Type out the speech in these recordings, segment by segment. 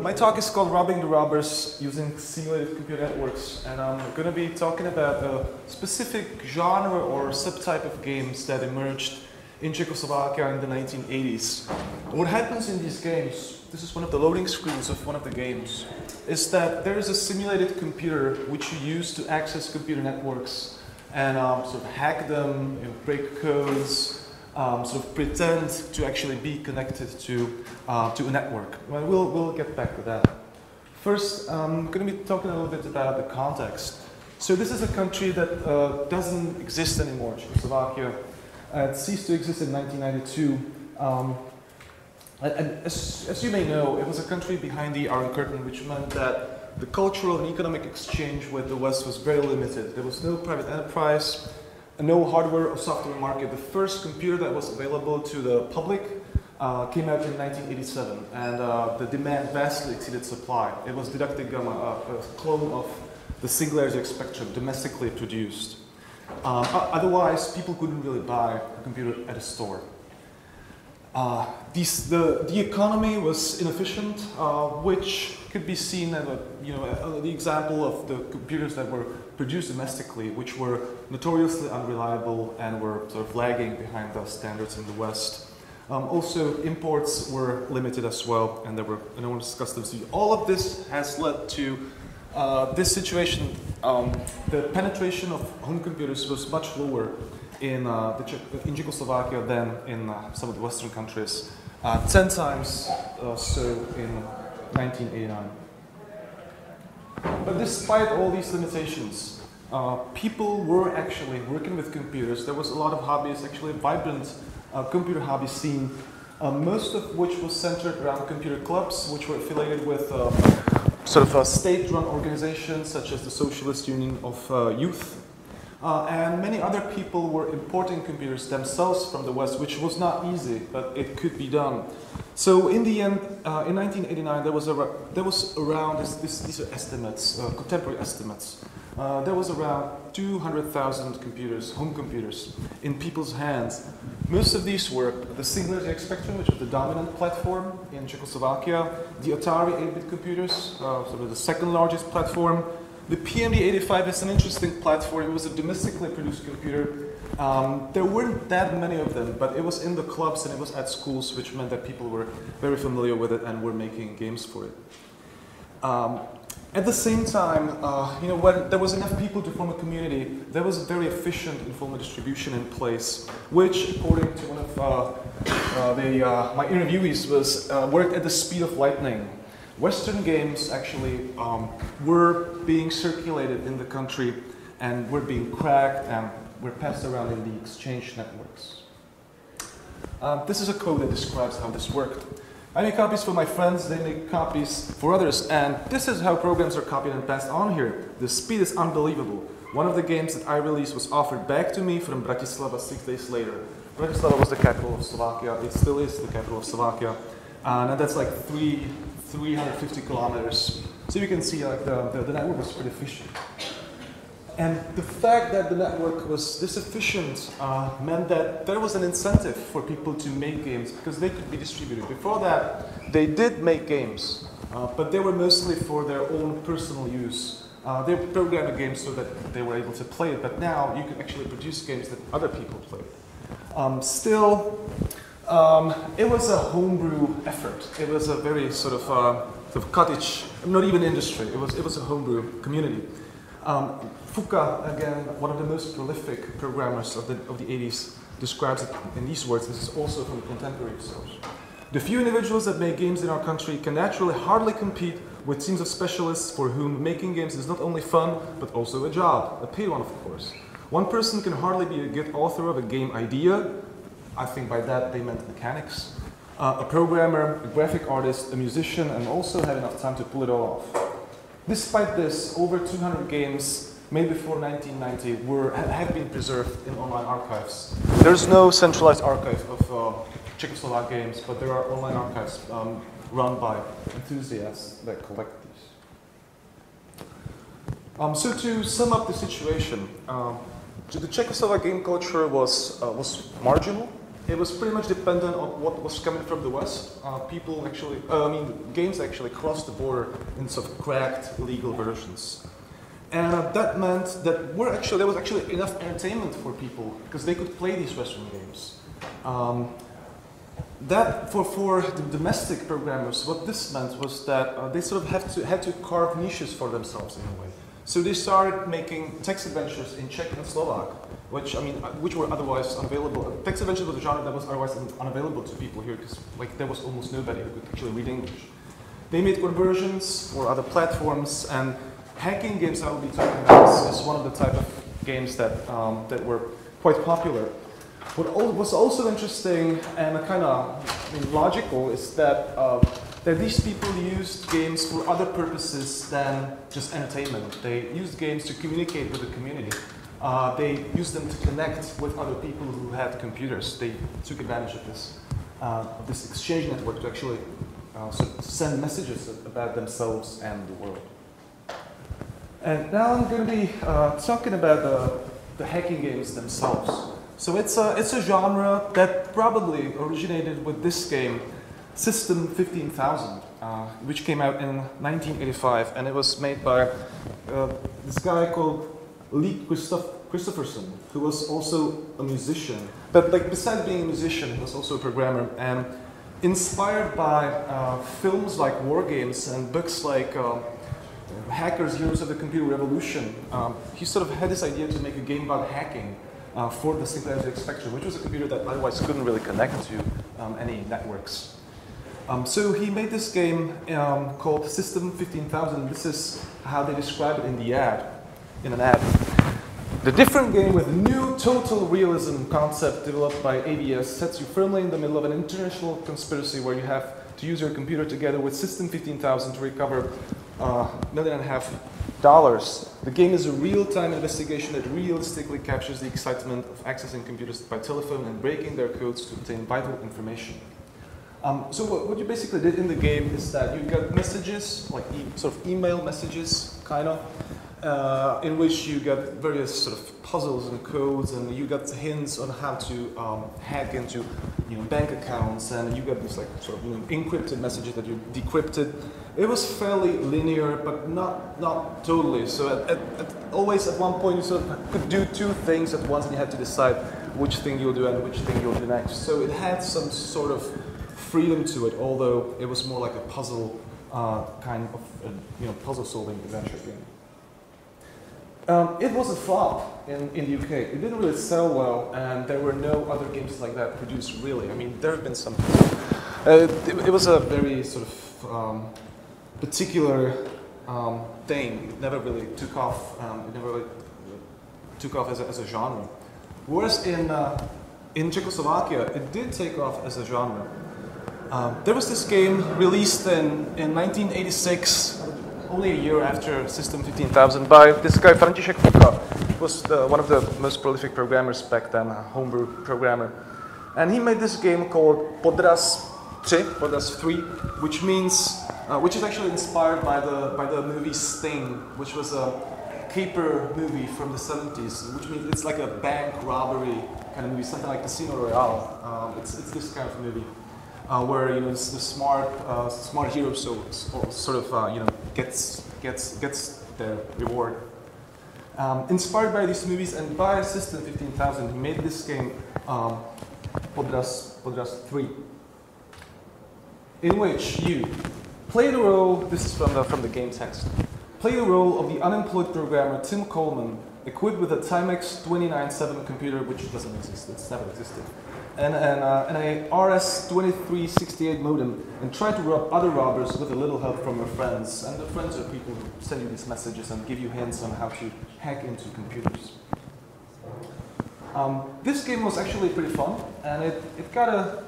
My talk is called Robbing the Robbers Using Simulated Computer Networks, and I'm going to be talking about a specific genre or subtype of games that emerged in Czechoslovakia in the 1980s. And what happens in these games, this is one of the loading screens of one of the games, is that there is a simulated computer which you use to access computer networks and sort of hack them, break codes, sort of pretend to actually be connected to a network. Well, we'll get back to that. First, I'm going to be talking a little bit about the context. So this is a country that doesn't exist anymore, Czechoslovakia. It ceased to exist in 1992. And as you may know, it was a country behind the Iron Curtain, which meant that the cultural and economic exchange with the West was very limited. There was no private enterprise, no hardware or software market. The first computer that was available to the public came out in 1987, and the demand vastly exceeded supply. It was didactic gamma, a clone of the singularity spectrum, domestically produced. Otherwise, people couldn't really buy a computer at a store. The economy was inefficient, which could be seen as the example of the computers that were produced domestically, which were notoriously unreliable and were sort of lagging behind the standards in the West. Also, imports were limited as well, and there were enormous customs duties. All of this has led to this situation. The penetration of home computers was much lower in Czechoslovakia than in some of the Western countries, 10 times so in 1989. But despite all these limitations, people were actually working with computers. There was a lot of hobbies, actually a vibrant computer hobby scene, most of which was centered around computer clubs, which were affiliated with sort of state-run organizations such as the Socialist Union of Youth. And many other people were importing computers themselves from the West, which was not easy, but it could be done. So in the end, in 1989, there was around, these are estimates, contemporary estimates, there was around 200,000 computers, home computers, in people's hands. Most of these were the singularity spectrum, which was the dominant platform in Czechoslovakia, the Atari 8-bit computers, sort of the second largest platform. The PMD-85 is an interesting platform. It was a domestically produced computer. There weren't that many of them, but it was in the clubs and it was at schools, which meant that people were very familiar with it and were making games for it. At the same time, when there was enough people to form a community, there was a very efficient informal distribution in place, which, according to one of my interviewees, worked at the speed of lightning. Western games actually were being circulated in the country and were being cracked and were passed around in the exchange networks. This is a code that describes how this worked. I make copies for my friends, they make copies for others, and this is how programs are copied and passed on here. The speed is unbelievable. One of the games that I released was offered back to me from Bratislava 6 days later. Bratislava was the capital of Slovakia. It still is the capital of Slovakia. And that's like 350 kilometers. So you can see like the network was pretty efficient. And the fact that the network was this efficient meant that there was an incentive for people to make games because they could be distributed. Before that, they did make games, but they were mostly for their own personal use. They programmed the games so that they were able to play it, but now you can actually produce games that other people played. It was a homebrew effort. It was a very sort of cottage, not even industry. It was a homebrew community. Fuka, again, one of the most prolific programmers of the 80s, describes it in these words. This is also from a contemporary source. The few individuals that make games in our country can naturally hardly compete with teams of specialists for whom making games is not only fun, but also a job, a paid one, of course. One person can hardly be a good author of a game idea. I think by that they meant mechanics. A programmer, a graphic artist, a musician, and also have enough time to pull it all off. Despite this, over 200 games made before 1990 have been preserved in online archives. There's no centralized archive of Czechoslovak games, but there are online archives run by enthusiasts that collect these. So to sum up the situation, the Czechoslovak game culture was marginal. it was pretty much dependent on what was coming from the West. People actually, games actually crossed the border in sort of cracked legal versions. And that meant that there was actually enough entertainment for people because they could play these Western games. That for the domestic programmers, what this meant was that they sort of had to carve niches for themselves in a way. So they started making text adventures in Czech and Slovak, which were otherwise unavailable. Text adventures was a genre that was otherwise unavailable to people here because there was almost nobody who could actually read English. They made conversions for other platforms, and hacking games I will be talking about is one of the type of games that were quite popular. What was also interesting and kind of logical is that these people used games for other purposes than just entertainment. They used games to communicate with the community. They used them to connect with other people who had computers. They took advantage of this exchange network to actually send messages about themselves and the world. And now I'm going to be talking about the hacking games themselves. So it's a genre that probably originated with this game, System 15,000, which came out in 1985, and it was made by this guy called Lee Christopherson, who was also a musician. But besides being a musician, he was also a programmer, and inspired by films like War Games and books like Hackers, Heroes of the Computer Revolution, he sort of had this idea to make a game about hacking for the Sinclair Spectrum, which was a computer that otherwise couldn't really connect to any networks. So he made this game called System 15,000. This is how they describe it in an ad. The different game with new total realism concept developed by ABS sets you firmly in the middle of an international conspiracy where you have to use your computer together with System 15,000 to recover $1.5 million. The game is a real-time investigation that realistically captures the excitement of accessing computers by telephone and breaking their codes to obtain vital information. So what you basically did in the game is that you got messages, like sort of email messages, kind of, in which you got various sort of puzzles and codes, and you got hints on how to hack into bank accounts, and you got this sort of encrypted messages that you decrypted. It was fairly linear, but not totally. So always at one point you sort of could do two things at once, and you had to decide which thing you'll do and which thing you'll do next. So it had some sort of freedom to it, although it was more like a puzzle kind of puzzle-solving adventure game. It was a flop in the UK. It didn't really sell well, and there were no other games like that produced really. I mean, there have been some. It was a very sort of particular thing. It never really took off. It never really took off as a genre. Whereas in Czechoslovakia, it did take off as a genre. There was this game released in 1986. Only a year after System 15,000 by this guy František Fuka. He was one of the most prolific programmers back then, a homebrew programmer. And he made this game called Podraz 3, which is actually inspired by the movie Sting, which was a caper movie from the 70s, which means it's like a bank robbery kind of movie, something like Casino Royale. It's this kind of movie. Where the smart hero sort of gets their reward. Inspired by these movies and by System 15,000, he made this game Podraz 3, in which you play the role. This is from the game text. Play the role of the unemployed programmer Tim Coleman, equipped with a Timex 29/7 computer, which doesn't exist. It's never existed. And a RS-2368 modem, and try to rob other robbers with a little help from your friends. And the friends are people who send you these messages and give you hints on how to hack into computers. This game was actually pretty fun, and it got a.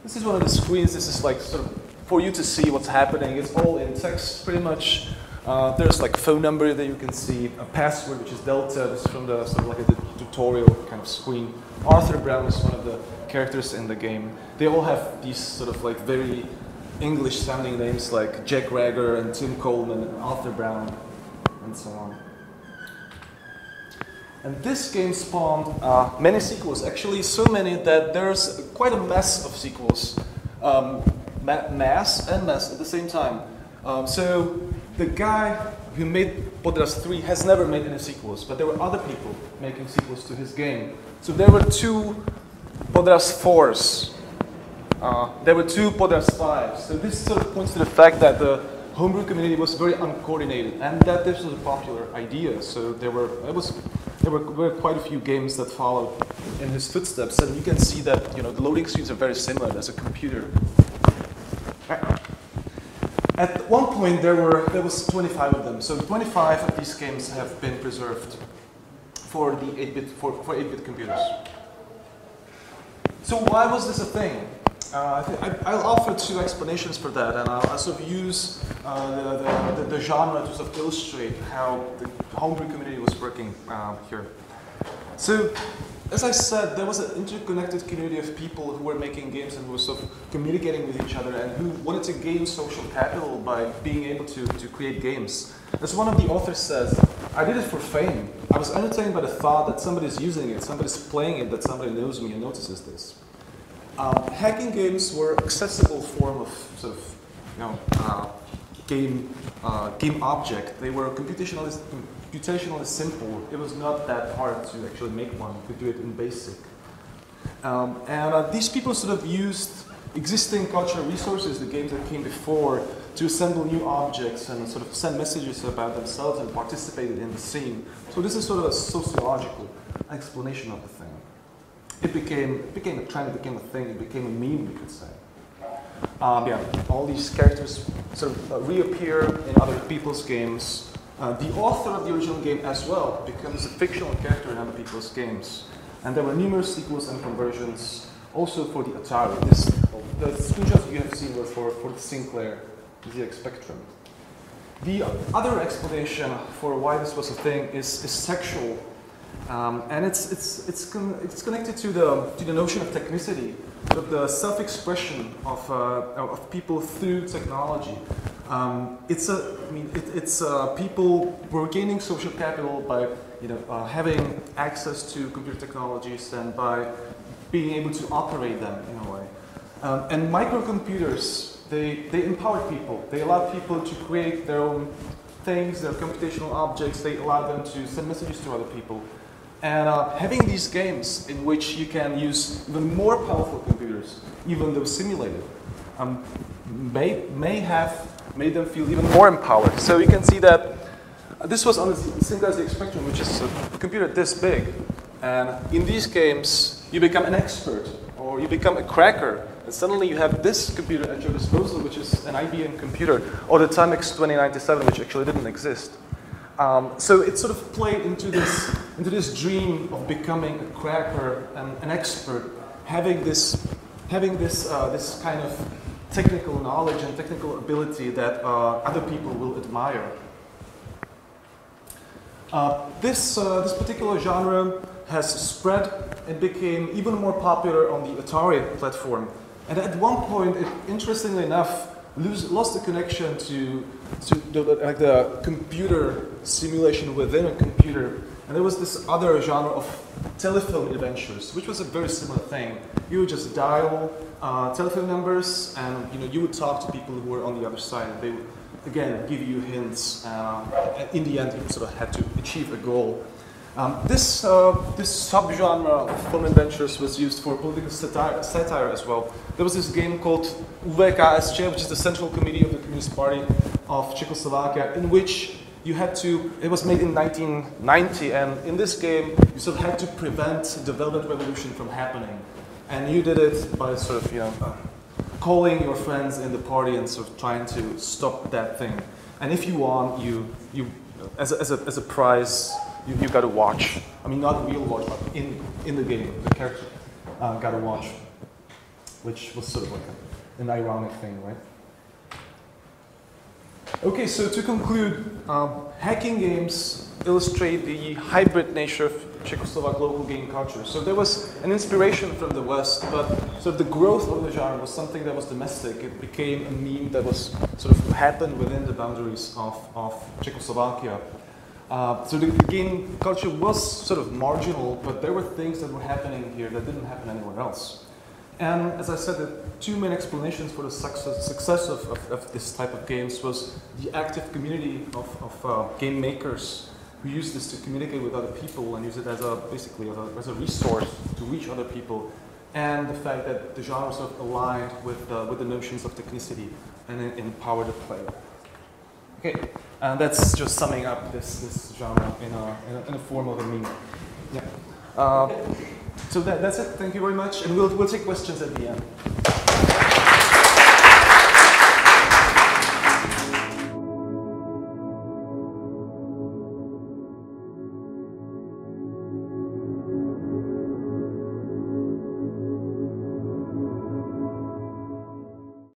This is one of the screens. This is like sort of for you to see what's happening. It's all in text, pretty much. There's like a phone number that you can see, a password which is Delta. This is from the sort of like a tutorial kind of screen. Arthur Brown is one of the characters in the game. They all have these sort of like very English-sounding names like Jack Rager and Tim Coleman and Arthur Brown and so on. And this game spawned many sequels, actually so many that there's quite a mess of sequels. Mass and mess at the same time. So the guy who made Podraz 3 has never made any sequels, but there were other people making sequels to his game. So there were 2 Podraz 4s. There were 2 Podraz 5s. So this sort of points to the fact that the homebrew community was very uncoordinated and that this was a popular idea. So there were quite a few games that followed in his footsteps, and you can see that the loading screens are very similar as a computer. At one point there was 25 of them. So 25 of these games have been preserved for the 8-bit for 8-bit computers. So why was this a thing? I'll offer 2 explanations for that, and I'll sort of use the genre to sort of illustrate how the homebrew community was working here. So, as I said, there was an interconnected community of people who were making games and who were sort of communicating with each other and who wanted to gain social capital by being able to create games. As one of the authors says, I did it for fame. I was entertained by the thought that somebody's using it, somebody's playing it, that somebody knows me and notices this. Hacking games were an accessible form of sort of game object. They were computationally simple. It was not that hard to actually make one. You could do it in BASIC. These people sort of used existing cultural resources, the games that came before, to assemble new objects and sort of send messages about themselves and participated in the scene. So this is sort of a sociological explanation of the thing. It became a trend, it became a thing, it became a meme, we could say. All these characters sort of reappear in other people's games. The author of the original game as well becomes a fictional character in other people's games. And there were numerous sequels and conversions also for the Atari. The screenshots you have seen were for the Sinclair ZX Spectrum. The other explanation for why this was a thing is sexual. And it's connected to the notion of technicity, of the self-expression of people through technology. People were gaining social capital by having access to computer technologies and by being able to operate them in a way. And microcomputers, they empowered people. They allowed people to create their own things, their computational objects. They allowed them to send messages to other people. And having these games in which you can use even more powerful computers, even though simulated, may have made them feel even more empowered. So you can see that this was on the Sinclair ZX Spectrum, which is a computer this big. And in these games, you become an expert, or you become a cracker. And suddenly you have this computer at your disposal, which is an IBM computer, or the Timex 2097, which actually didn't exist. So it sort of played into this dream of becoming a cracker and an expert, having this kind of technical knowledge and technical ability that other people will admire. This particular genre has spread and became even more popular on the Atari platform. And at one point, interestingly enough, lost the connection to the computer simulation within a computer. And there was this other genre of telephone adventures, which was a very similar thing. You would just dial telephone numbers, and you would talk to people who were on the other side. And they would, again, give you hints. In the end, you sort of had to achieve a goal. This subgenre of phone adventures was used for political satire as well. There was this game called UVKSČ, which is the Central Committee of the Communist Party of Czechoslovakia, in which you had to, it was made in 1990, and in this game, you sort of had to prevent the Velvet Revolution from happening. And you did it by sort of, calling your friends in the party and sort of trying to stop that thing. And if you won, as a prize, you got a watch. I mean, not a real watch, but in the game, the character got a watch, which was sort of like an ironic thing, right? Okay, so to conclude, hacking games illustrate the hybrid nature of Czechoslovak local game culture. So there was an inspiration from the West, but sort of the growth of the genre was something that was domestic. It became a meme that was sort of happened within the boundaries of Czechoslovakia. So the game culture was sort of marginal, but there were things that were happening here that didn't happen anywhere else. And as I said, the two main explanations for the success of this type of games was the active community of game makers who use this to communicate with other people and use it as basically as a resource to reach other people, and the fact that the genre sort of aligned with the notions of technicity and empower the player. Okay, and that's just summing up this genre in a form of a meme. Yeah. So that's it. Thank you very much, and we'll take questions at the end.